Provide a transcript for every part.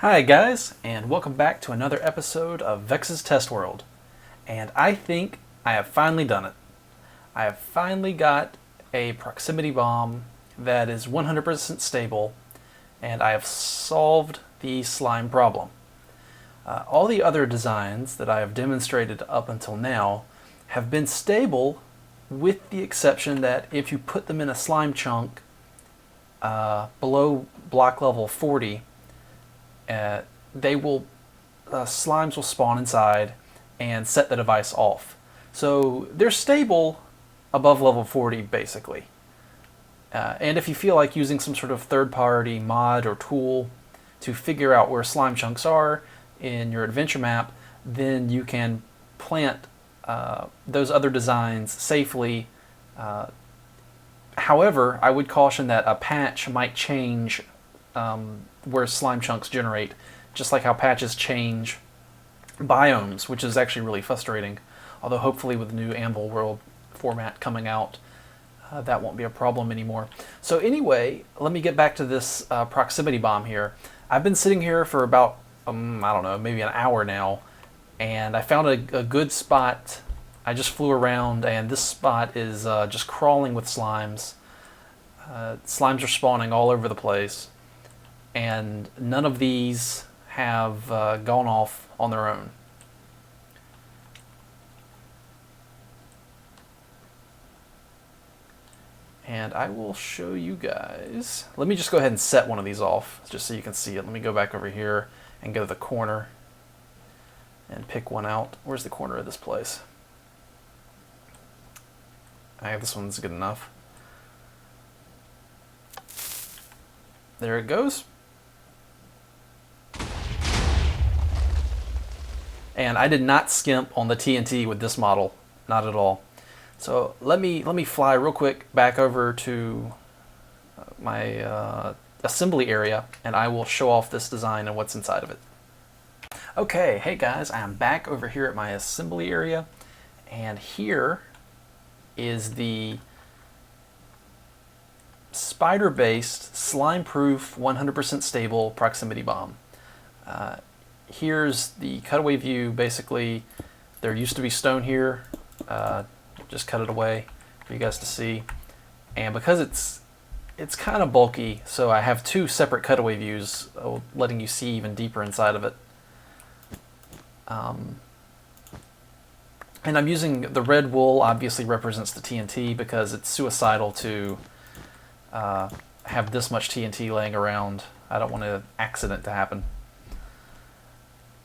Hi guys, and welcome back to another episode of Vechs' Test World. And I think I have finally done it. I have finally got a proximity bomb that is 100% stable, and I have solved the slime problem. All the other designs that I have demonstrated up until now have been stable, with the exception that if you put them in a slime chunk below block level 40, slimes will spawn inside and set the device off. So they're stable above level 40 basically. And if you feel like using some sort of third-party mod or tool to figure out where slime chunks are in your adventure map, then you can plant those other designs safely. However, I would caution that a patch might change where slime chunks generate, just like how patches change biomes, which is actually really frustrating. Although hopefully with the new Anvil World format coming out, that won't be a problem anymore. So anyway, let me get back to this proximity bomb here. I've been sitting here for about, I don't know, maybe an hour now, and I found a good spot. I just flew around, and this spot is just crawling with slimes. Slimes are spawning all over the place, and none of these have gone off on their own. And I will show you guys. Let me just go ahead and set one of these off just so you can see it. Let me go back over here and go to the corner and pick one out. Where's the corner of this place? This one's good enough. There it goes. And I did not skimp on the TNT with this model, not at all. So let me fly real quick back over to my assembly area, and I will show off this design and what's inside of it. Okay, hey guys, I'm back over here at my assembly area, and here is the spider-based, slime-proof, 100% stable proximity bomb. Here's the cutaway view. Basically, there used to be stone here. Just cut it away for you guys to see. And because it's kind of bulky, so I have two separate cutaway views, letting you see even deeper inside of it. And I'm using the red wool, obviously represents the TNT, because it's suicidal to have this much TNT laying around. I don't want an accident to happen.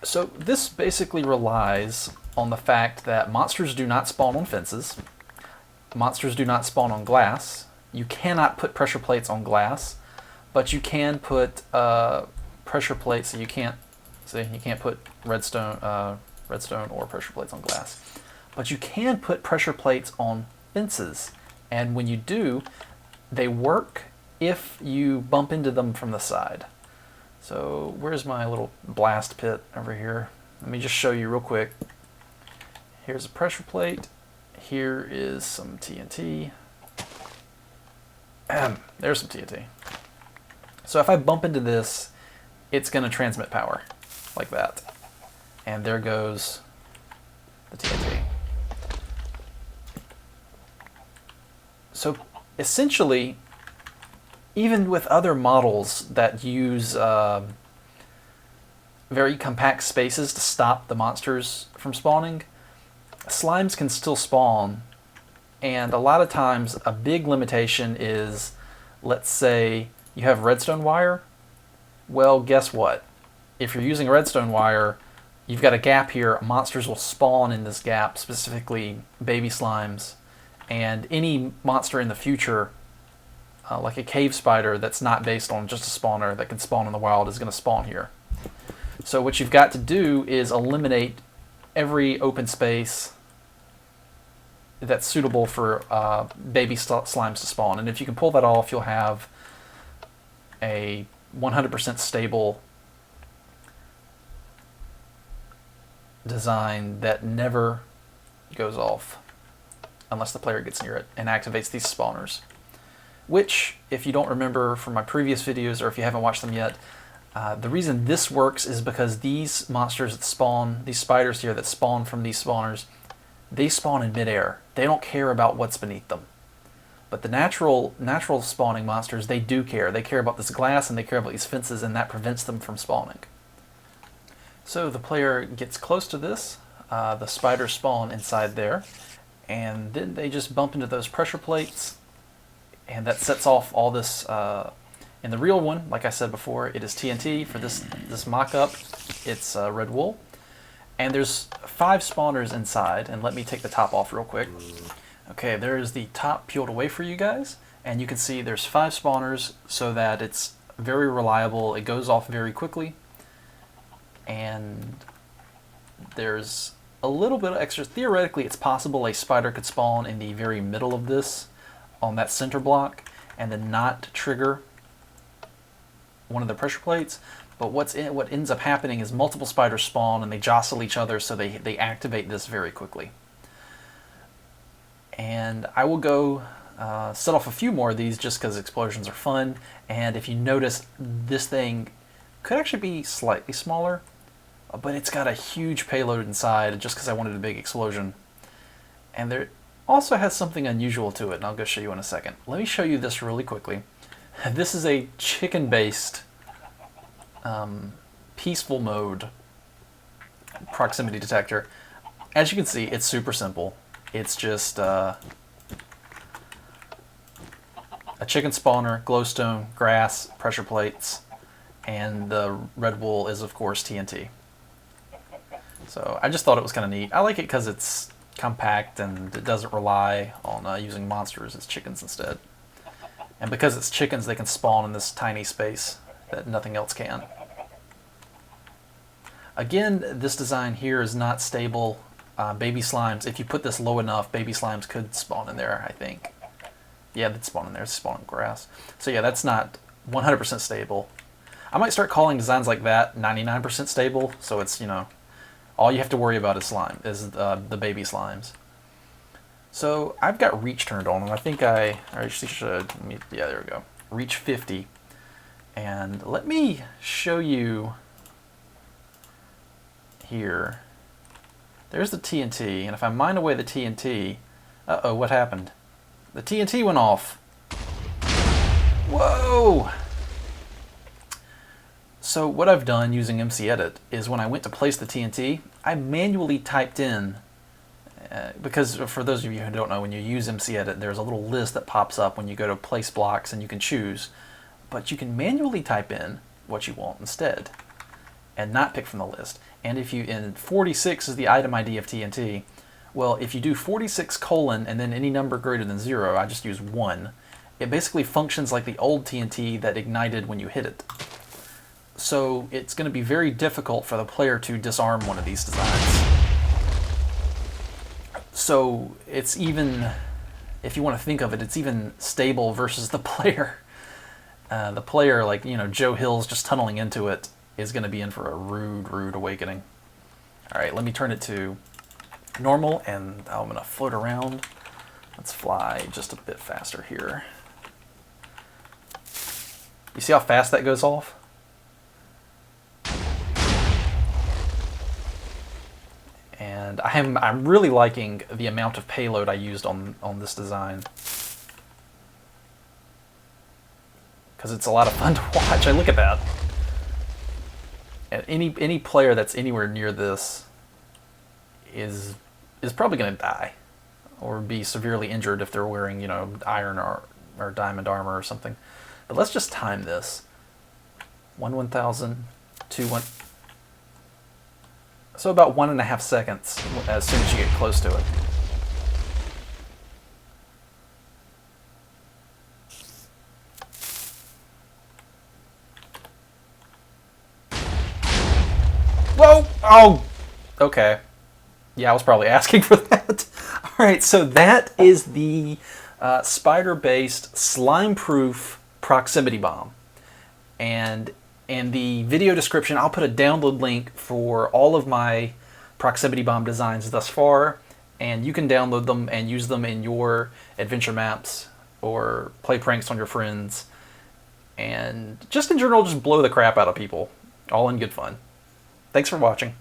So this basically relies on the fact that monsters do not spawn on fences. Monsters do not spawn on glass. You cannot put pressure plates on glass, but you can put pressure plates. So you can't put redstone or pressure plates on glass, but you can put pressure plates on fences. And when you do, they work if you bump into them from the side. So where's my little blast pit over here? Let me just show you real quick. Here's a pressure plate. Here is some TNT. There's some TNT. So if I bump into this, it's going to transmit power like that. And there goes the TNT. So essentially, even with other models that use very compact spaces to stop the monsters from spawning, slimes can still spawn. And a lot of times a big limitation is, let's say you have redstone wire. Well, guess what? If you're using redstone wire, you've got a gap here. Monsters will spawn in this gap, specifically baby slimes. And any monster in the future, like a cave spider that's not based on just a spawner that can spawn in the wild, is going to spawn here. So what you've got to do is eliminate every open space that's suitable for baby slimes to spawn. And if you can pull that off, you'll have a 100% stable design that never goes off unless the player gets near it and activates these spawners. Which, if you don't remember from my previous videos, or if you haven't watched them yet, The reason this works is because these monsters that spawn, these spiders here that spawn from these spawners, they spawn in midair. They don't care about what's beneath them. But the natural spawning monsters, they do care. They care about this glass and they care about these fences, and that prevents them from spawning. So the player gets close to this, the spiders spawn inside there, and then they just bump into those pressure plates, and that sets off all this. In the real one, like I said before, it is TNT. For this mock-up, it's red wool. And there's 5 spawners inside, and let me take the top off real quick. Okay, there is the top peeled away for you guys, and you can see there's 5 spawners so that it's very reliable. It goes off very quickly, and there's a little bit of extra. Theoretically, it's possible a spider could spawn in the very middle of this, on that center block, and then not trigger one of the pressure plates. But what ends up happening is multiple spiders spawn and they jostle each other, so they activate this very quickly. And I will go set off a few more of these just because explosions are fun. And if you notice, this thing could actually be slightly smaller, but it's got a huge payload inside just because I wanted a big explosion. And there also has something unusual to it, and I'll go show you in a second. Let me show you this really quickly. This is a chicken-based peaceful mode proximity detector. As you can see, it's super simple. It's just a chicken spawner, glowstone, grass, pressure plates, and the red wool is, of course, TNT. So I just thought it was kind of neat. I like it because it's compact and it doesn't rely on using monsters. It's chickens instead. And because it's chickens, they can spawn in this tiny space that nothing else can. Again, this design here is not stable. Baby slimes, if you put this low enough, baby slimes could spawn in there, I think. Yeah, they'd spawn in there. It's spawn in grass. So yeah, that's not 100% stable. I might start calling designs like that 99% stable, so it's, you know, all you have to worry about is the baby slimes. So I've got reach turned on, and I think I actually should, yeah, there we go. Reach 50. And let me show you here. There's the TNT, and if I mine away the TNT, uh-oh, what happened? The TNT went off. Whoa! So what I've done using MC Edit is when I went to place the TNT, I manually typed in, because for those of you who don't know, when you use MC Edit, there's a little list that pops up when you go to place blocks and you can choose, but you can manually type in what you want instead and not pick from the list. And if you, in 46 is the item ID of TNT, well, if you do 46 colon and then any number greater than 0, I just use 1, it basically functions like the old TNT that ignited when you hit it. So it's going to be very difficult for the player to disarm one of these designs. So it's even, if you want to think of it, it's even stable versus the player. The player, like, you know, Joe Hill's just tunneling into it, is going to be in for a rude awakening. Alright, let me turn it to normal, and I'm going to float around. Let's fly just a bit faster here. You see how fast that goes off? And I'm really liking the amount of payload I used on this design, because it's a lot of fun to watch. I look at that. And any player that's anywhere near this is probably going to die or be severely injured if they're wearing, you know, iron or diamond armor or something. But let's just time this. 1/1000, 2/1. So about 1.5 seconds as soon as you get close to it. Whoa! Oh! Okay. Yeah, I was probably asking for that. Alright, so that is the spider-based, slime-proof proximity bomb. And in the video description, I'll put a download link for all of my proximity bomb designs thus far, and you can download them and use them in your adventure maps or play pranks on your friends. and just in general, just blow the crap out of people. All in good fun. Thanks for watching.